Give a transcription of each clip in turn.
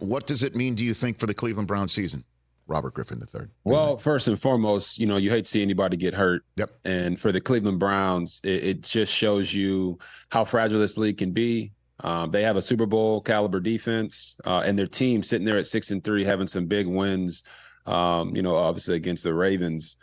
what does it mean, do you think, for the Cleveland Browns season? Robert Griffin III. Well, first and foremost, you hate to see anybody get hurt. Yep. And for the Cleveland Browns, it just shows you how fragile this league can be. They have a Super Bowl caliber defense, and their team sitting there at 6-3, having some big wins, obviously against the Ravens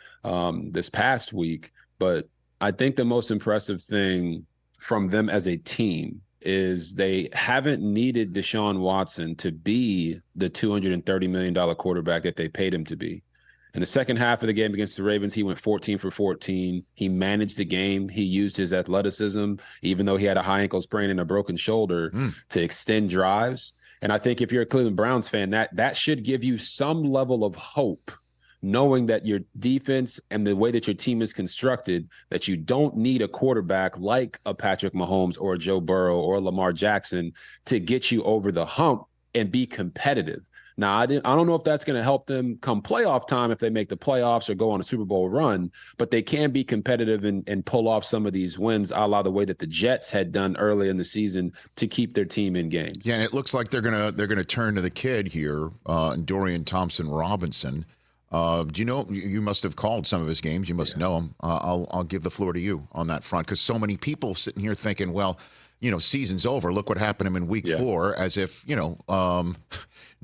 this past week. But I think the most impressive thing from them as a team is they haven't needed Deshaun Watson to be the $230 million quarterback that they paid him to be. In the second half of the game against the Ravens, he went 14 for 14. He managed the game. He used his athleticism, even though he had a high ankle sprain and a broken shoulder, to extend drives. And I think if you're a Cleveland Browns fan, that should give you some level of hope, knowing that your defense and the way that your team is constructed, that you don't need a quarterback like a Patrick Mahomes or a Joe Burrow or a Lamar Jackson to get you over the hump and be competitive. Now, I don't know if that's going to help them come playoff time if they make the playoffs or go on a Super Bowl run, but they can be competitive and pull off some of these wins, a la the way that the Jets had done early in the season to keep their team in games. Yeah, and it looks like they're gonna turn to the kid here, Dorian Thompson-Robinson. Do you know, you must have called some of his games. You must know him. I'll give the floor to you on that front, because so many people sitting here thinking, well, season's over. Look what happened to him in week 4, as if,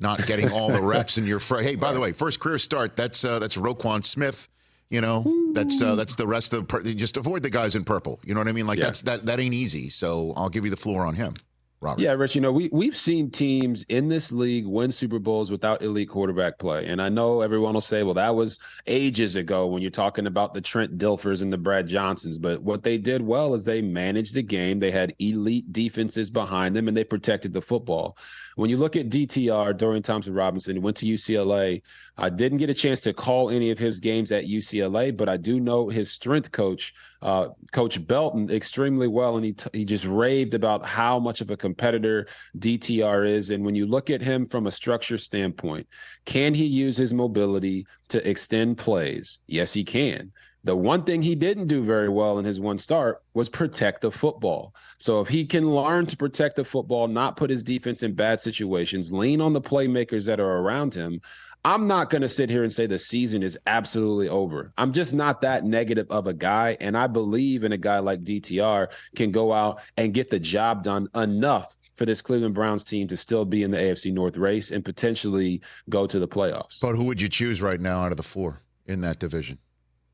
not getting all the reps in your hey, by the way, first career start, that's Roquan Smith. That's the rest of just avoid the guys in purple. You know what I mean? Like that ain't easy. So I'll give you the floor on him. Robert. Yeah, Rich, we've seen teams in this league win Super Bowls without elite quarterback play. And I know everyone will say, well, that was ages ago when you're talking about the Trent Dilfers and the Brad Johnsons. But what they did well is they managed the game. They had elite defenses behind them, and they protected the football. When you look at DTR, Dorian Thompson-Robinson, he went to UCLA. I didn't get a chance to call any of his games at UCLA, but I do know his strength coach, Coach Belton, extremely well, and he just raved about how much of a competitor DTR is. And when you look at him from a structure standpoint, can he use his mobility to extend plays? Yes, he can. The one thing he didn't do very well in his one start was protect the football. So if he can learn to protect the football, not put his defense in bad situations, lean on the playmakers that are around him, I'm not going to sit here and say the season is absolutely over. I'm just not that negative of a guy, and I believe in a guy like DTR can go out and get the job done enough for this Cleveland Browns team to still be in the AFC North race and potentially go to the playoffs. But who would you choose right now out of the 4 in that division,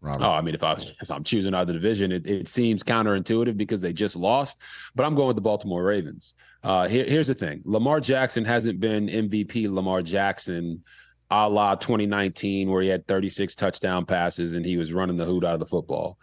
Robert? Oh, I mean, if I'm choosing out of the division, it seems counterintuitive because they just lost, but I'm going with the Baltimore Ravens. Here's the thing. Lamar Jackson hasn't been MVP Lamar Jackson a la 2019, where he had 36 touchdown passes and he was running the hoot out of the football.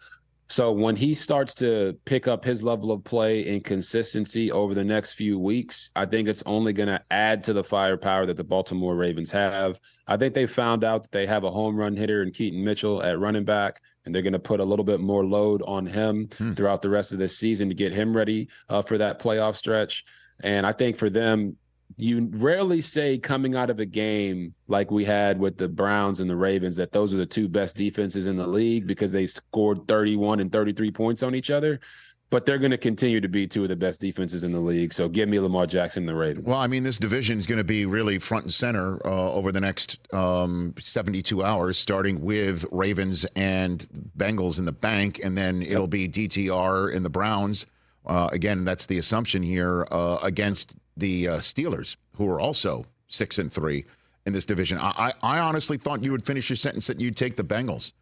So when he starts to pick up his level of play and consistency over the next few weeks, I think it's only going to add to the firepower that the Baltimore Ravens have. I think they found out that they have a home run hitter in Keaton Mitchell at running back, and they're going to put a little bit more load on him throughout the rest of this season to get him ready for that playoff stretch. And I think for them, you rarely say coming out of a game like we had with the Browns and the Ravens that those are the 2 best defenses in the league because they scored 31 and 33 points on each other. But they're going to continue to be 2 of the best defenses in the league. So give me Lamar Jackson and the Ravens. Well, I mean, this division is going to be really front and center over the next 72 hours, starting with Ravens and Bengals in the bank, and then it'll be DTR and the Browns. Again, that's the assumption here against the Steelers, who are also 6-3 in this division. I honestly thought you would finish your sentence that you'd take the Bengals.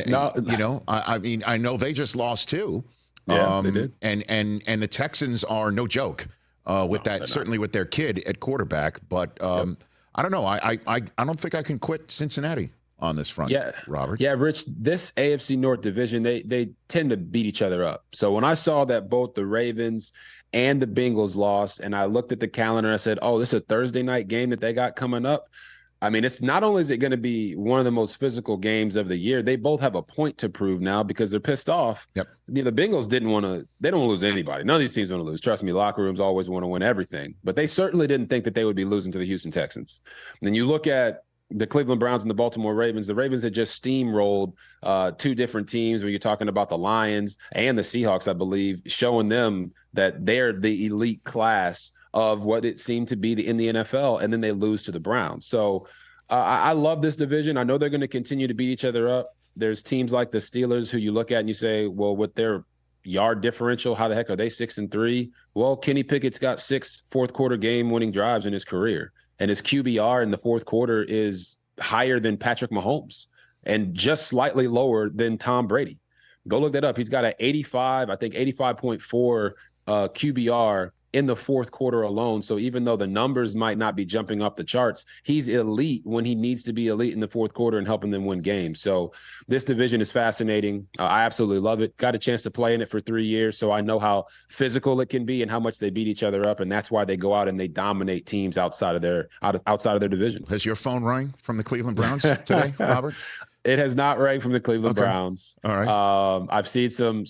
No, I mean, I know they just lost too. Yeah, they did. And the Texans are no joke with that. Certainly with their kid at quarterback. But I don't know. I don't think I can quit Cincinnati on this front. Yeah, Robert. Yeah, Rich. This AFC North division, they tend to beat each other up. So when I saw that both the Ravens and the Bengals lost, and I looked at the calendar and I said, oh, this is a Thursday night game that they got coming up. I mean, it's not only is it going to be one of the most physical games of the year, they both have a point to prove now because they're pissed off. Yep. The Bengals they don't want to lose anybody. None of these teams want to lose. Trust me, locker rooms always want to win everything. But they certainly didn't think that they would be losing to the Houston Texans. And then you look at the Cleveland Browns and the Baltimore Ravens. The Ravens had just steamrolled 2 different teams when you're talking about the Lions and the Seahawks, I believe, showing them that they're the elite class of what it seemed to be in the NFL, and then they lose to the Browns. So I love this division. I know they're going to continue to beat each other up. There's teams like the Steelers who you look at and you say, well, with their yard differential, how the heck are they 6-3? Well, Kenny Pickett's got 6 fourth-quarter game-winning drives in his career, and his QBR in the fourth quarter is higher than Patrick Mahomes and just slightly lower than Tom Brady. Go look that up. He's got an 85, I think 85.4 QBR in the fourth quarter alone. So even though the numbers might not be jumping up the charts, he's elite when he needs to be elite in the fourth quarter and helping them win games. So this division is fascinating. I absolutely love it. Got a chance to play in it for 3 years, so I know how physical it can be and how much they beat each other up, and that's why they go out and they dominate teams outside of their division. Has your phone rang from the Cleveland Browns today, Robert? It has not rang from the Cleveland Browns. All right. I've seen some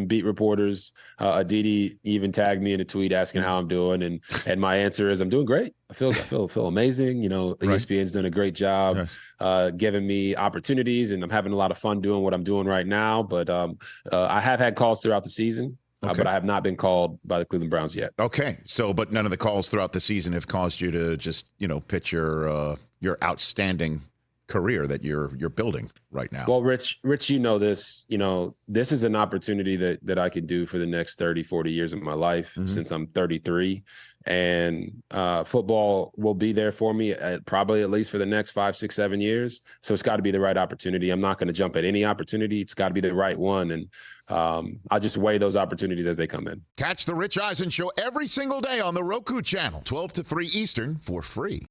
beat reporters. Aditi even tagged me in a tweet asking how I'm doing, and my answer is I'm doing great. I feel amazing. You know, ESPN's done a great job giving me opportunities, and I'm having a lot of fun doing what I'm doing right now. But I have had calls throughout the season. But I have not been called by the Cleveland Browns yet. Okay. So, but none of the calls throughout the season have caused you to just, pitch your outstanding career that you're building right now. Well, Rich, you know this. This is an opportunity that I could do for the next 30, 40 years of my life since I'm 33. And football will be there for me probably at least for the next 5, 6, 7 years. So it's got to be the right opportunity. I'm not going to jump at any opportunity. It's got to be the right one. And I'll just weigh those opportunities as they come in. Catch the Rich Eisen Show every single day on the Roku channel, 12 to 3 Eastern, for free.